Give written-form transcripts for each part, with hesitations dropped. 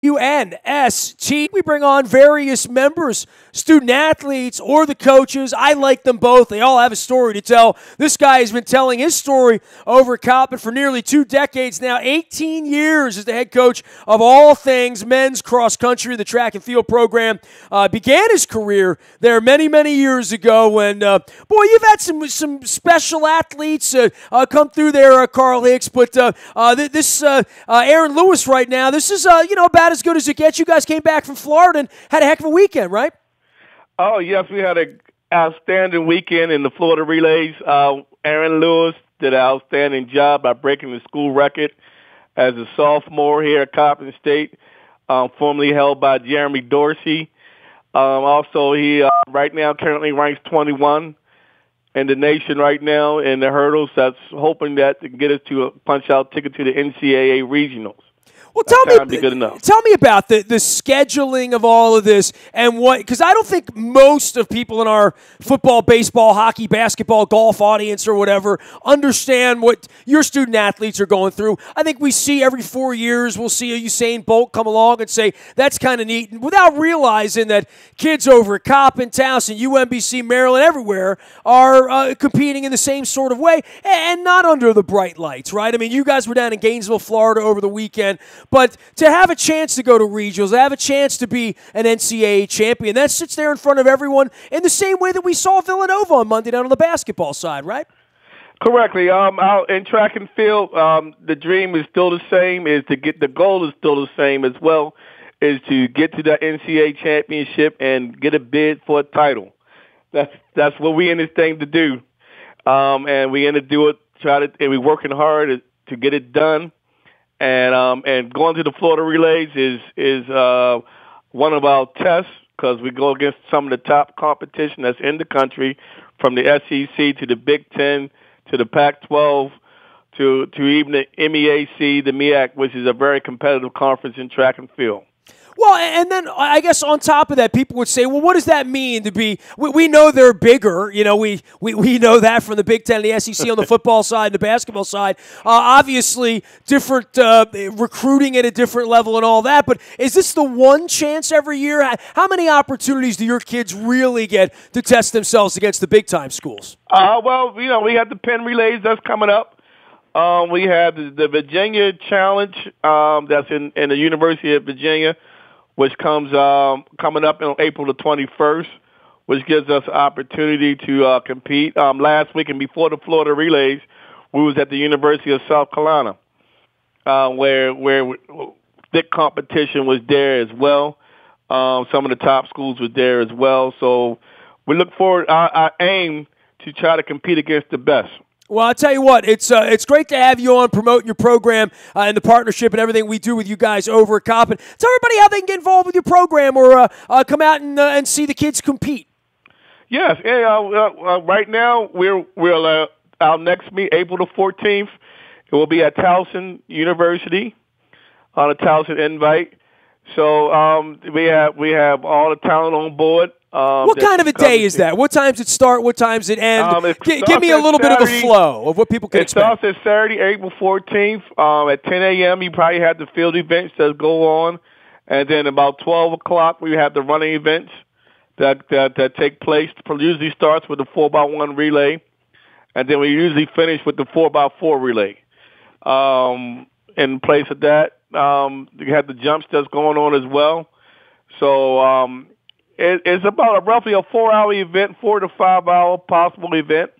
WNST. We bring on various members, student athletes, or the coaches. I like them both. They all have a story to tell. This guy has been telling his story over at Coppin for nearly 2 decades now. 18 years as the head coach of all things men's cross country. The track and field program began his career there many, many years ago when, boy, you've had some special athletes come through there, Carl Hicks. But this Aaron Lewis right now, this is, about as good as it gets. You guys came back from Florida and had a heck of a weekend, right? Oh, yes, we had an outstanding weekend in the Florida relays. Aaron Lewis did an outstanding job by breaking the school record as a sophomore here at Coppin State, formerly held by Jeremy Dorsey. Also, he right now currently ranks 21 in the nation right now in the hurdles. That's hoping that to get us to a punch-out ticket to the NCAA regionals. Well, tell me about the scheduling of all of this and what, because I don't think most of people in our football, baseball, hockey, basketball, golf audience or whatever understand what your student athletes are going through. I think we see every 4 years, we'll see a Usain Bolt come along and say, that's kind of neat, and without realizing that kids over at Coppin, Towson, UMBC, Maryland, everywhere are competing in the same sort of way and not under the bright lights, right? I mean, you guys were down in Gainesville, Florida over the weekend. But to have a chance to go to regionals, to have a chance to be an NCAA champion, that sits there in front of everyone in the same way that we saw Villanova on Monday night on the basketball side, right? Correctly. Out in track and field, the dream is still the same. The goal is still the same as well, is to get to that NCAA championship and get a bid for a title. That's what we in this thing to do, and we in to do it. And we're working hard to get it done. And going to the Florida relays is one of our tests because we go against some of the top competition that's in the country, from the SEC to the Big Ten to the Pac-12 to even the MEAC, the MEAC, which is a very competitive conference in track and field. Well, and then I guess on top of that, people would say, well, what does that mean to be – we know they're bigger. You know, we know that from the Big Ten and the SEC on the football side and the basketball side. Obviously, different recruiting at a different level and all that. But is this the one chance every year? How many opportunities do your kids really get to test themselves against the big-time schools? Well, we have the Penn Relays that's coming up. We have the Virginia Challenge that's in the University of Virginia, which comes coming up on April the 21st, which gives us an opportunity to compete. Last week and before the Florida relays, we was at the University of South Carolina, where thick competition was there as well. Some of the top schools were there as well. So we look forward. I aim to try to compete against the best. Well, I'll tell you what, it's great to have you on promoting your program and the partnership and everything we do with you guys over at Coppin. Tell everybody how they can get involved with your program or come out and see the kids compete. Yes, right now we're our next meet, April the 14th. It will be at Towson University on a Towson invite. So we have all the talent on board. What kind of a day is that? What times it start? What times it end? Give me a little bit of the flow of what people can expect. It starts at Saturday, April 14th at 10 a.m. You probably have the field events that go on. And then about 12 o'clock, we have the running events that take place. It usually starts with the 4x1 relay. And then we usually finish with the 4x4 relay. In place of that, you have the jumps that's going on as well. So it's about roughly a 4-hour event, 4 to 5 hour possible event.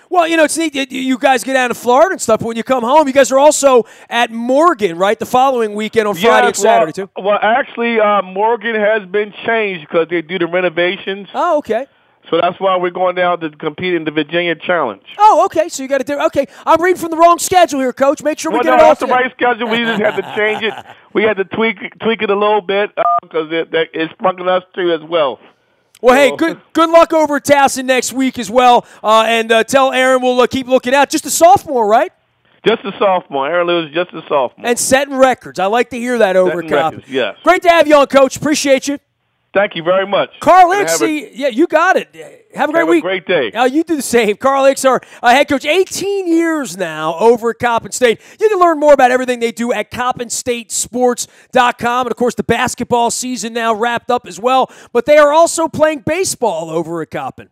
Well, it's neat. You guys get down to Florida and stuff, but when you come home, you guys are also at Morgan, right, the following weekend on Friday and Saturday, too? Well, actually, Morgan has been changed because they do the renovations. Oh, okay. So that's why we're going down to compete in the Virginia Challenge. Oh, okay. So you got to do. Okay, I'm reading from the wrong schedule here, Coach. Make sure we get it all. That's the right schedule. We just had to change it. We had to tweak it a little bit because it's sprung us too as well. Well, hey, good luck over at Towson next week as well. And tell Aaron we'll keep looking out. Just a sophomore, right? Just a sophomore. Aaron Lewis, just a sophomore. And setting records. I like to hear that over at Coppin. Yes. Great to have you on, Coach. Appreciate you. Thank you very much. Carl Hicks, yeah, you got it. Have a great week. Have a great day. You do the same. Carl Hicks, our head coach, 18 years now over at Coppin State. You can learn more about everything they do at CoppinStateSports.com. And, of course, the basketball season now wrapped up as well. But they are also playing baseball over at Coppin.